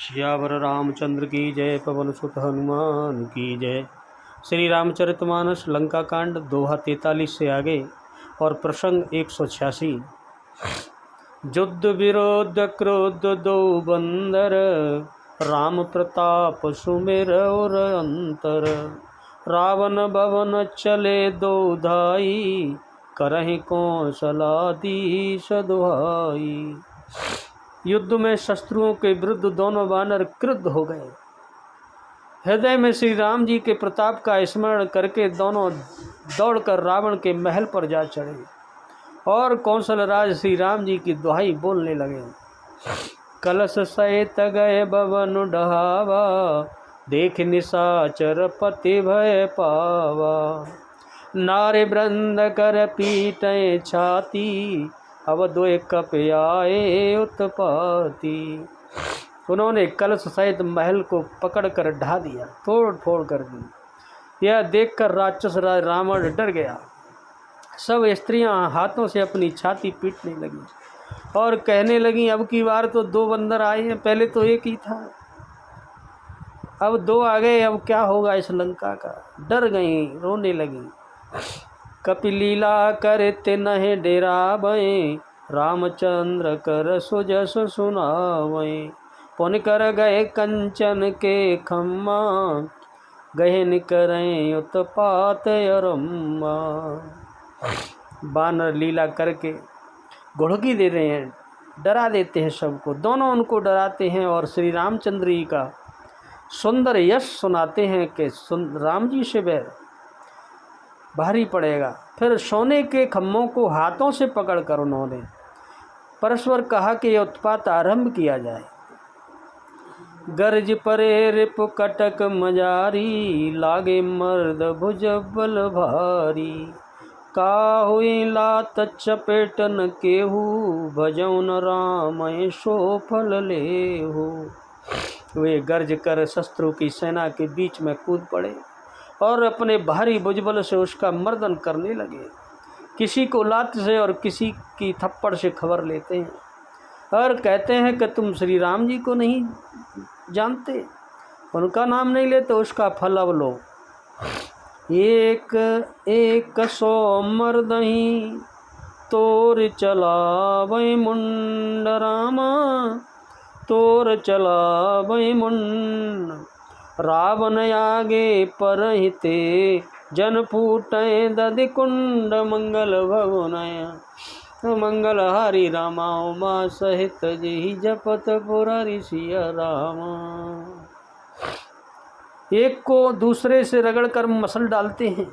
सियावर रामचंद्र की जय। पवन सुत हनुमान की जय। श्री रामचरितमानस लंका कांड दोहा 43 से आगे और प्रसंग 186। युद्ध विरोध क्रोध दो बंदर, राम प्रताप सुमिर और अंतर। रावण भवन चले दो धाई, करहि कौशलाधीश दुहाई। युद्ध में शस्त्रुओं के विरुद्ध दोनों वानर क्रुद्ध हो गए। हृदय में श्री राम जी के प्रताप का स्मरण करके दोनों दौड़कर रावण के महल पर जा चढ़े और कौशल राज श्री राम जी की दुहाई बोलने लगे। कलश सहित गए भवन ढहावा, देख निशाचर पति भय पावा। नारे वृंद कर पीटे छाती, अब दो कप आए उत्पाती। उन्होंने कलश सहित महल को पकड़कर ढा दिया, तोड़ फोड़ कर दी। यह देखकर राक्षस राज रावण डर गया। सब स्त्रियां हाथों से अपनी छाती पीटने लगी और कहने लगी, अब की बार तो दो बंदर आए हैं, पहले तो एक ही था, अब दो आ गए, अब क्या होगा इस लंका का। डर गई, रोने लगी। कपिलीला करते नहे डेरावै, रामचंद्र कर सुजस सुनावै। पुन कर गए कंचन के खम्मा, गहन करें उत्पात अरम्मा। बानर लीला करके घुड़की दे रहे हैं, डरा देते हैं सबको। दोनों उनको डराते हैं और श्री रामचंद्र जी का सुंदर यश सुनाते हैं कि राम जी से बैर भारी पड़ेगा। फिर सोने के खम्भों को हाथों से पकड़कर उन्होंने परस्पर कहा कि यह उत्पात आरंभ किया जाए। गर्ज परे रिपु कटक मजारी, लागे मर्द भुज बल भारी। काहुई लात चपेटन केहू, भजौन राम सो फल लेहू। वे गर्ज कर शस्त्रों की सेना के बीच में कूद पड़े और अपने भारी भुजबल से उसका मर्दन करने लगे। किसी को लात से और किसी की थप्पड़ से खबर लेते हैं और कहते हैं कि तुम श्री राम जी को नहीं जानते, उनका नाम नहीं लेते, उसका फल अब लो। एक एक सौ मर्दही, तोर चलावै मुंड रामा, तोर चलावै मुंड। रावण आगे परहिते, जन फूटे दधि कुंड। मंगल भवनय मंगल हरि रामा, उमा सहित जी जपत पुरारी सिया रामा। एक को दूसरे से रगड़कर मसल डालते हैं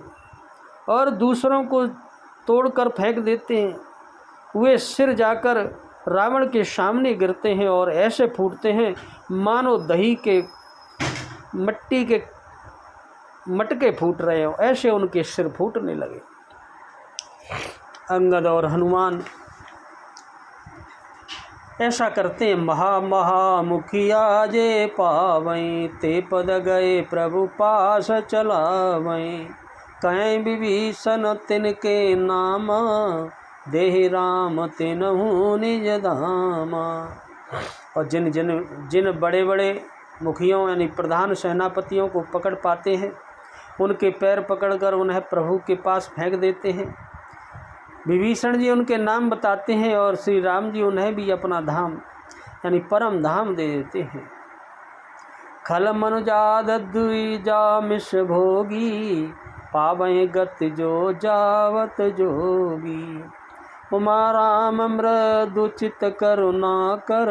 और दूसरों को तोड़कर फेंक देते हैं। वे सिर जाकर रावण के सामने गिरते हैं और ऐसे फूटते हैं मानो दही के मट्टी के मटके फूट रहे हो, ऐसे उनके सिर फूटने लगे। अंगद और हनुमान ऐसा करते हैं। महा महा मुखिया जे पावै, ते पद गए प्रभु पास चलावै। कहीं विभीषण तिनके नामा, देहि राम तिनहु निज धामा। और जिन बड़े बड़े मुखियों यानी प्रधान सेनापतियों को पकड़ पाते हैं, उनके पैर पकड़कर उन्हें प्रभु के पास फेंक देते हैं। विभीषण जी उनके नाम बताते हैं और श्री राम जी उन्हें भी अपना धाम यानी परम धाम दे देते हैं। खल मनुजाद द्विजा मिश भोगी, पावै गति जो जावत जोगी। उमा राम मृदु चित करुणा कर,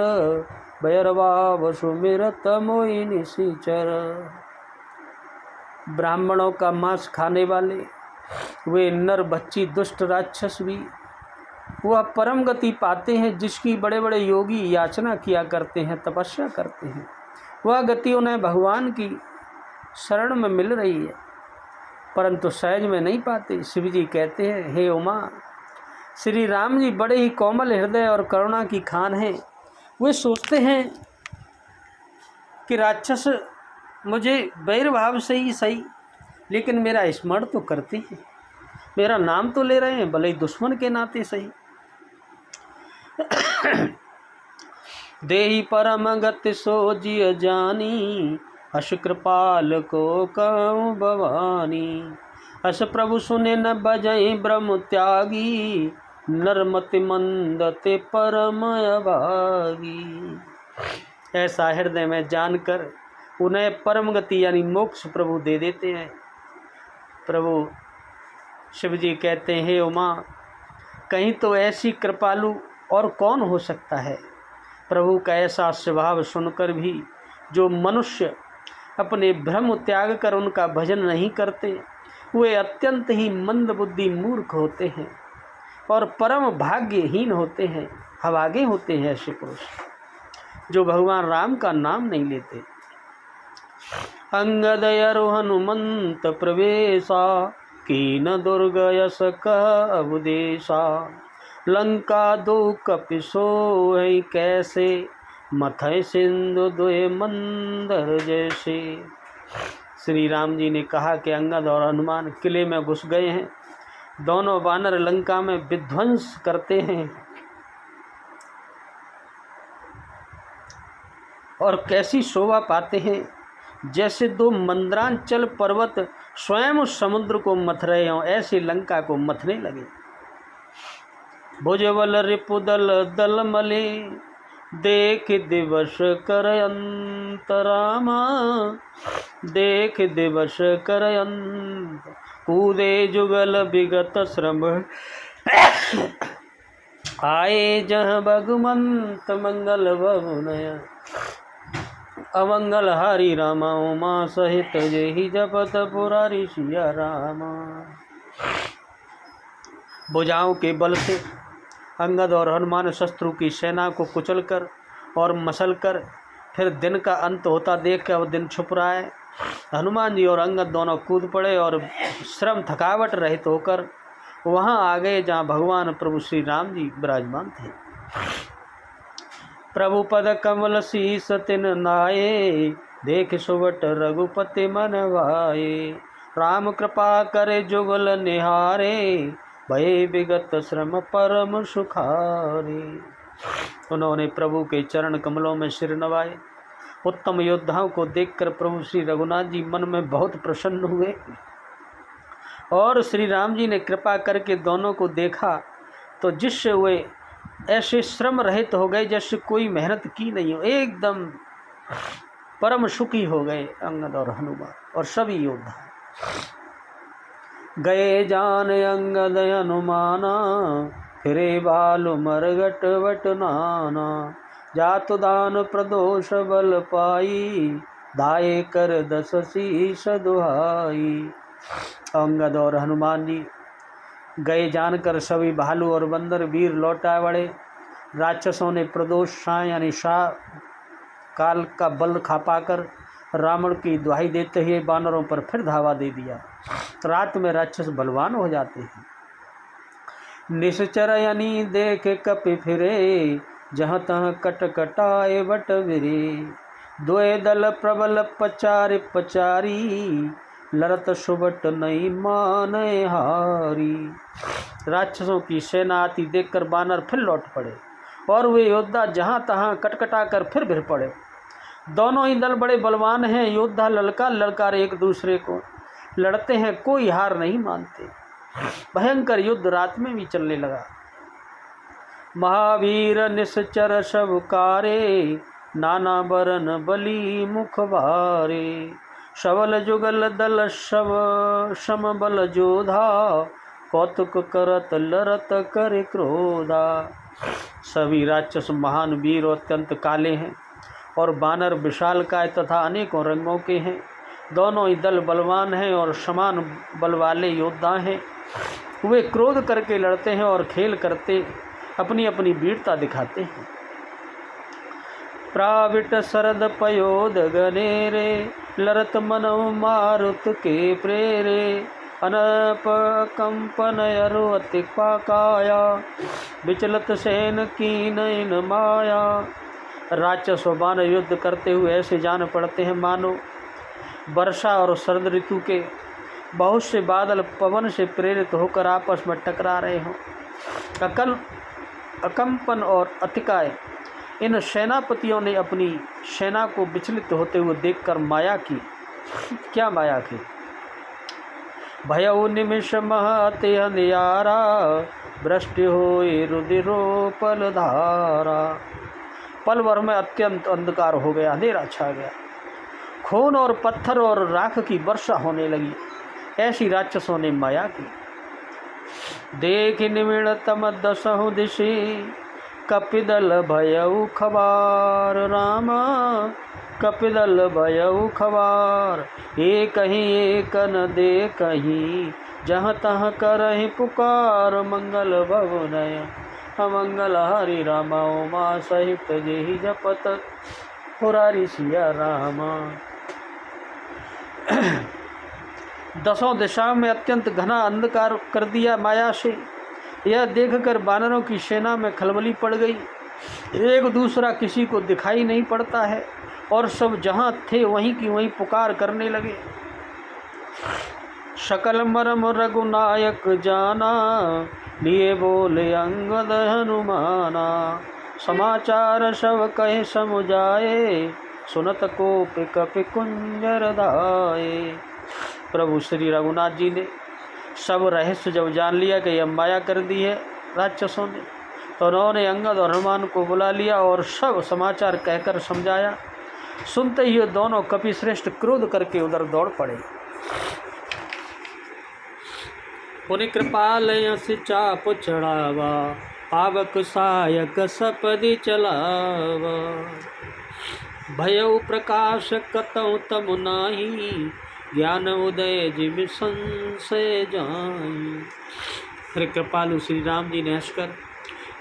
भैरवा सुमिरत मोहि निशिचर। ब्राह्मणों का मांस खाने वाले वे नर बच्ची दुष्ट राक्षस भी वह परम गति पाते हैं जिसकी बड़े बड़े योगी याचना किया करते हैं, तपस्या करते हैं। वह गति उन्हें भगवान की शरण में मिल रही है, परंतु सहज में नहीं पाते। शिव जी कहते हैं, हे उमा, श्री राम जी बड़े ही कोमल हृदय और करुणा की खान हैं। वे सोचते हैं कि राक्षस मुझे वैर भाव से ही सही, लेकिन मेरा स्मरण तो करते हैं, मेरा नाम तो ले रहे हैं, भले ही दुश्मन के नाते सही। देहि परम गति सो जिय जानी, अस कृपाल को कहूँ भवानी। अस प्रभु सुने न बजई ब्रह्म त्यागी, नरमति मंदते परम अभागी। ऐसा हृदय में जानकर उन्हें परम गति यानी मोक्ष प्रभु दे देते हैं। प्रभु शिव जी कहते हैं, हे उमा, कहीं तो ऐसी कृपालु और कौन हो सकता है। प्रभु का ऐसा स्वभाव सुनकर भी जो मनुष्य अपने भ्रम त्याग कर उनका भजन नहीं करते, वे अत्यंत ही मंद बुद्धि मूर्ख होते हैं और परम भाग्यहीन होते हैं, अभागे होते हैं ऐसे पुरुष जो भगवान राम का नाम नहीं लेते। अंगद अरु हनुमंत प्रवेशा, कीन दुर्ग यस कबुदेशा। लंका दो कपि सोई कैसे, मथय सिंधु दुए मंदर जैसे। श्री राम जी ने कहा कि अंगद और हनुमान किले में घुस गए हैं, दोनों वानर लंका में विध्वंस करते हैं और कैसी शोभा पाते हैं, जैसे दो मंदरांचल पर्वत स्वयं समुद्र को मथ रहे हों, ऐसे लंका को मथने लगे। भुजबल रिपुदल दल मले, देख दिवस कर अंतरामा। देख दिवस कर कूदे जुगल विगत श्रम, आए जहाँ भगवंत मंगल बहुनय। अमंगल हरि रामा उमा सहित, जेहि जपत पुरारी सिया रामा। भुजाओं के बल से अंगद और हनुमान शत्रु की सेना को कुचलकर और मसलकर फिर दिन का अंत होता देख कर वो दिन छुप रहा है। हनुमान जी और अंगद दोनों कूद पड़े और श्रम थकावट रहित होकर वहाँ आ गए जहाँ भगवान प्रभु श्री राम जी विराजमान थे। प्रभु पद कमल शीस तिन नाये, देख सुवट रघुपति मन भाए। राम कृपा करे जुगल निहारे, भय विगत श्रम परम सुखारे। उन्होंने प्रभु के चरण कमलों में सिर नवाए। उत्तम योद्धाओं को देखकर प्रभु श्री रघुनाथ जी मन में बहुत प्रसन्न हुए और श्री राम जी ने कृपा करके दोनों को देखा तो जिससे वे ऐसे श्रम रहित हो गए जैसे कोई मेहनत की नहीं हो, एकदम परम सुखी हो गए अंगद और हनुमान और सभी योद्धा। गए जान अंगद हनुमाना, फिरे बालु मरगट वट नाना। जातु दान प्रदोष बल पाई, दाये कर दस शीस दुहाई। अंगद और हनुमान जी गए जानकर सभी भालू और बंदर वीर लौटा बड़े। राक्षसों ने प्रदोष शाह यानी शाह काल का बल खा पाकर रावण की दुहाई देते हुए बानरों पर फिर धावा दे दिया। रात में राक्षस बलवान हो जाते हैं। निश्चर यानी देख कपि फिरे, जहाँ तहाँ कट कटाए बट विरे। दोए दल प्रबल पचारि पचारी, लड़त सुबट नहीं माने हारी। राक्षसों की सेना आती देखकर बानर फिर लौट पड़े और वे योद्धा जहाँ तहाँ कटकटा कर फिर भिड़ पड़े। दोनों ही दल बड़े बलवान हैं। योद्धा ललकार ललकार एक दूसरे को लड़ते हैं, कोई हार नहीं मानते। भयंकर युद्ध रात में भी चलने लगा। महावीर निश्चर सब कारे, नाना बरन बली मुख भारे। सबल जुगल दल सब सम बल जोधा, कौतुक करत लरत कर क्रोधा। सभी राक्षस महान वीर और अत्यंत काले हैं और बानर विशालकाय तथा अनेकों रंगों के हैं। दोनों ही दल बलवान हैं और समान बल वाले योद्धा हैं। वे क्रोध करके लड़ते हैं और खेल करते अपनी अपनी वीरता दिखाते हैं। प्राविट शरद पयोद गनेरे, लरत मनव मारुत के प्रेरे। अनप कंपन अरु अति पाकाया, विचलत सेन की नयन माया। राक्षस और बानर युद्ध करते हुए ऐसे जान पड़ते हैं मानो वर्षा और शरद ऋतु के बहुत से बादल पवन से प्रेरित होकर आपस में टकरा रहे हों। अकंपन और अतिकाय इन सेनापतियों ने अपनी सेना को विचलित होते हुए देखकर माया की, क्या माया की, भयउ निमिष महते अंधियारा, वृष्टि होए रुधिरोपल धारा। पल भर में अत्यंत अंधकार हो गया, अंधेरा छा गया, खून और पत्थर और राख की वर्षा होने लगी। ऐसी राक्षसों ने माया की। देख निमिड़ तम दसहु दिशि, कपिदल भयउ खबार, रामा कपिदल भयउ खबार। एक न दे कहीं, जहाँ तहाँ करहि पुकार, मंगल भवनय अमंगल हरि रामा, उमा सहित जेहि जपत पुरारी सिया रामा। दसों दिशाओं में अत्यंत घना अंधकार कर दिया माया से। यह देखकर वानरों की सेना में खलबली पड़ गई। एक दूसरा किसी को दिखाई नहीं पड़ता है और सब जहाँ थे वहीं की वहीं पुकार करने लगे। सकल मरम रघुनायक जाना, लिए बोले अंगद हनुमाना। समाचार सब कहे समुझाए, सुनत कोप कपि कुंजर धाये। प्रभु श्री रघुनाथ जी ने सब रहस्य जब जान लिया कि यह माया कर दी है राक्षसों ने, तो उन्होंने अंगद और हनुमान को बुला लिया और सब समाचार कहकर समझाया। सुनते ही दोनों कपि श्रेष्ठ क्रोध करके उधर दौड़ पड़े। पुनि कृपाल यस चाप चढ़ावा, पावक सहायक सपदि चलावा। भयउ प्रकाश कतौ तमु नाही, ज्ञान उदय जिम संशय जाई। फिर कृपालु श्री राम जी ने हंसकर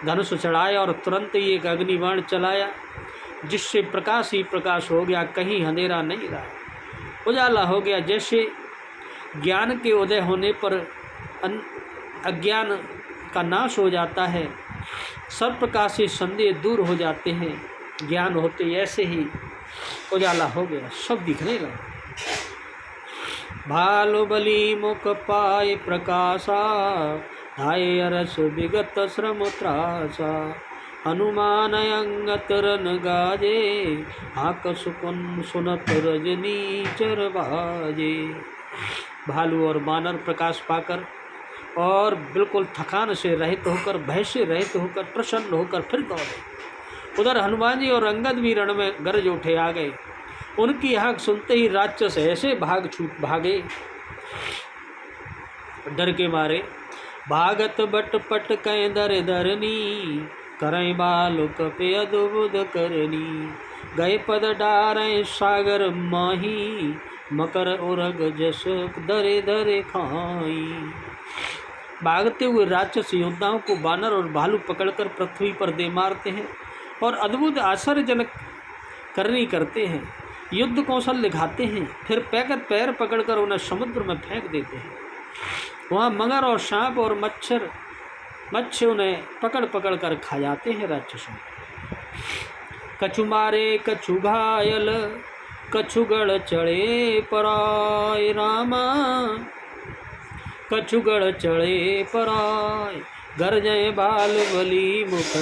धनुष चढ़ाया और तुरंत ही एक अग्निबाण चलाया, जिससे प्रकाश ही प्रकाश हो गया, कहीं अंधेरा नहीं रहा, उजाला हो गया। जैसे ज्ञान के उदय होने पर अज्ञान का नाश हो जाता है, सब प्रकार से संदेह दूर हो जाते हैं, ज्ञान होते ऐसे ही उजाला हो गया, सब दिखने लगा। भालु बली मुख पाए प्रकाशा, धाये अरस विगत श्रम त्रासा। हनुमान अंगत रन गाजे, हाक सुकुन सुनत रजनी चर बाजे। भालू और बानर प्रकाश पाकर और बिल्कुल थकान से रहित होकर, भय से रहित होकर, प्रसन्न होकर फिर दौड़े। उधर हनुमान जी और अंगद भी रण में गरज उठे आ गए। उनकी हाक सुनते ही राक्षस ऐसे भागे डर के मारे। भागत बट पट कै दर धरनी, करई बालु कपि अद्भुत करनी। गए पद डारें सागर माही, मकर उरग जस दरे दरे खाई। भागते हुए राक्षस योद्धाओं को बानर और भालू पकड़कर पृथ्वी पर दे मारते हैं और अद्भुत आश्चर्यजनक करनी करते हैं, युद्ध कौशल दिखाते हैं। फिर पैर पकड़कर उन्हें समुद्र में फेंक देते हैं। वहाँ मगर और सांप और मच्छर उन्हें पकड़ पकड़ कर खा जाते हैं राक्षसों। कछु मारे कछु घायल, कछुगढ़ चढ़े पराय, रामा कछुगढ़ चढ़े पराय। गरजय बाल बली मुख,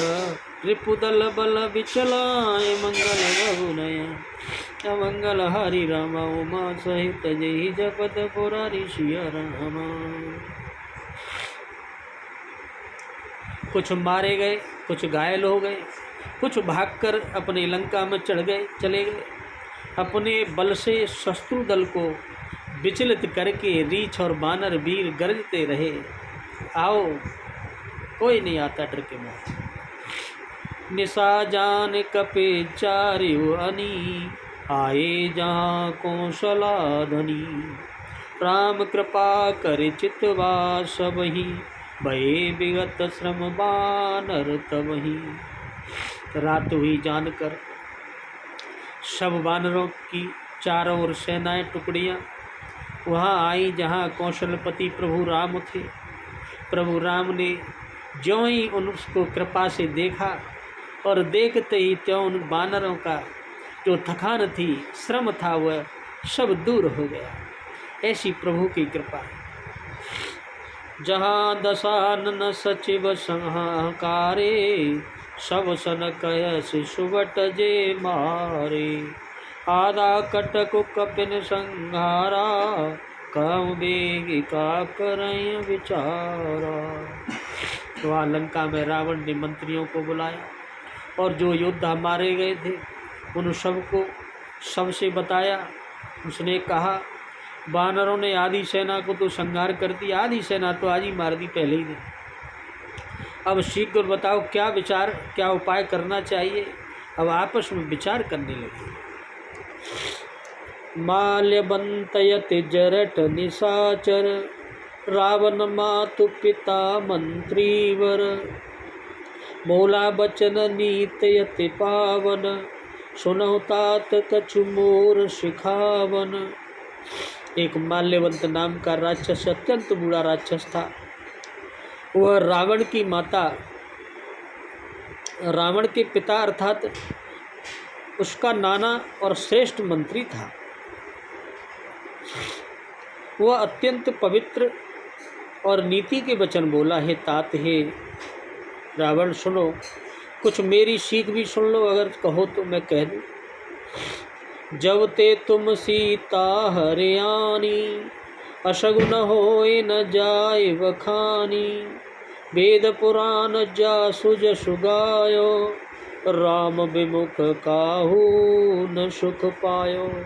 रिपुदल बल बिचलाय। मंगल बहुनय अमंगल हरि राम, उमा सहित जहि जपत पुरारी सिया रामा। कुछ मारे गए, कुछ घायल हो गए, कुछ भागकर अपने लंका में चले गए। अपने बल से शत्रु दल को विचलित करके रीछ और बानर वीर गरजते रहे, आओ कोई नहीं आता डर के मारे। निशा जान कपे चार्यु अनी, आए जहाँ कौशला धनी। राम कृपा करे चितवा सबही, भये विगत श्रम बानर तबही। रात हुई जानकर सब बानरों की चारों ओर सेनाएं टुकड़ियाँ वहाँ आई जहाँ कौशलपति प्रभु राम थे। प्रभु राम ने ज्यों ही उनको कृपा से देखा और देखते ही त्यों उन बानरों का जो थकान थी, श्रम था, वह सब दूर हो गया। ऐसी प्रभु की कृपा। जहाँ दशानन सचिव संहाकारे, सब सन कयसि सुबट जे मारे। आधा कटक कपिन संहारा, काम बेगी का करय विचारा। तो वहाँ लंका में रावण ने मंत्रियों को बुलाया और जो योद्धा मारे गए थे उन सबको सबसे बताया। उसने कहा, वानरों ने आधी सेना को तो संहार कर दिया, आधी सेना तो आज ही मार दी पहले ही दिन। अब शीघ्र बताओ क्या विचार, क्या उपाय करना चाहिए। अब आपस में विचार करने लगे। माल्यवंतयति जरठ निशाचर, रावण मातु पिता मंत्रीवर। बोला बचन नीतयति पावन, सुनहु तात कछु मोर सिखावन। एक माल्यवंत नाम का राक्षस अत्यंत बुरा राक्षस था। वह रावण की माता, रावण के पिता अर्थात उसका नाना और श्रेष्ठ मंत्री था। वह अत्यंत पवित्र और नीति के वचन बोला। हे तात, हे रावण, सुनो, कुछ मेरी सीख भी सुन लो, अगर कहो तो मैं कह दूँ। जब ते तुम सीता हरियाणी, अशगुन होए न जाय बखानी। वेद पुराण जासु जसु गायो, राम विमुख काहू न सुख पायो।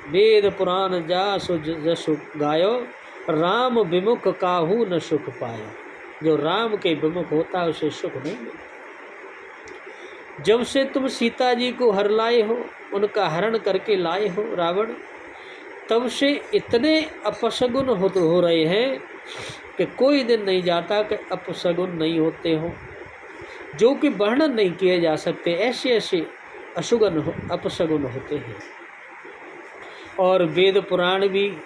वेद पुराण जासु जसु गायो, राम विमुख काहू न सुख पायो। जो राम के विमुख होता है उसे सुख नहीं मिलता। जब से तुम सीता जी को हर लाए हो, उनका हरण करके लाए हो रावण, तब से इतने अपशगुन हो रहे हैं कि कोई दिन नहीं जाता कि अपशगुन नहीं होते हो, जो कि वर्णन नहीं किए जा सकते। ऐसे ऐसे अपशगुन होते हैं। और वेद पुराण भी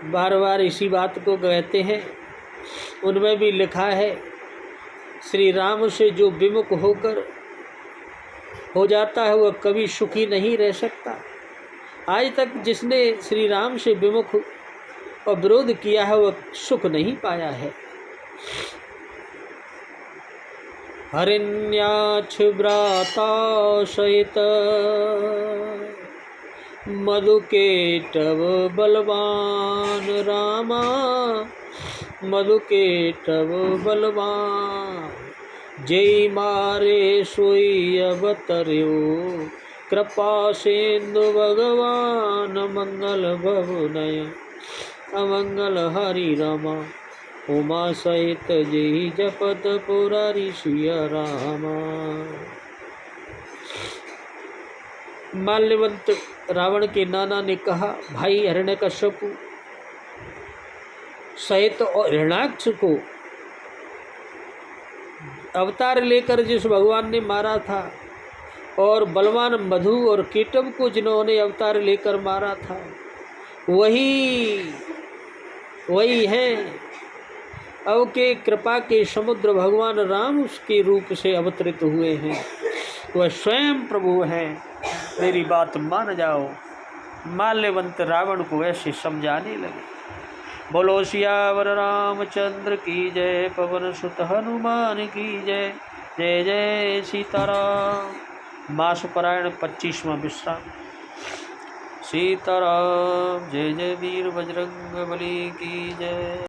बार बार इसी बात को कहते हैं। उनमें भी लिखा है, श्री राम से जो विमुख होकर हो जाता है वह कभी सुखी नहीं रह सकता। आज तक जिसने श्री राम से विमुख और विरोध किया है वह सुख नहीं पाया है। हरिण्याक्ष भ्राता सहित, मधुकेटव बलवान। रामा मधुकेटव बलवान, जय मारे सोई अवतर्यो। कृपा सिंधु भगवान, मंगल भवनय अमंगल हरि रमा। उमा सहित जय जपत पुरारी सिया रामा। माल्यवंत रावण के नाना ने कहा, भाई हिरण्यकश्यप सहित और हिरण्याक्ष को अवतार लेकर जिस भगवान ने मारा था, और बलवान मधु और कीटव को जिन्होंने अवतार लेकर मारा था, वही हैं। अब के कृपा के समुद्र भगवान राम उसके रूप से अवतरित हुए हैं। वह स्वयं प्रभु हैं, मेरी बात मान जाओ। माल्यवंत रावण को ऐसे समझाने लगे। बोलो सियावर रामचंद्र की जय, पवन सुत हनुमान की जय। जय जय सीताराम। मास पारायण 25वां विश्राम। सीताराम जय जय वीर बजरंग बली की जय।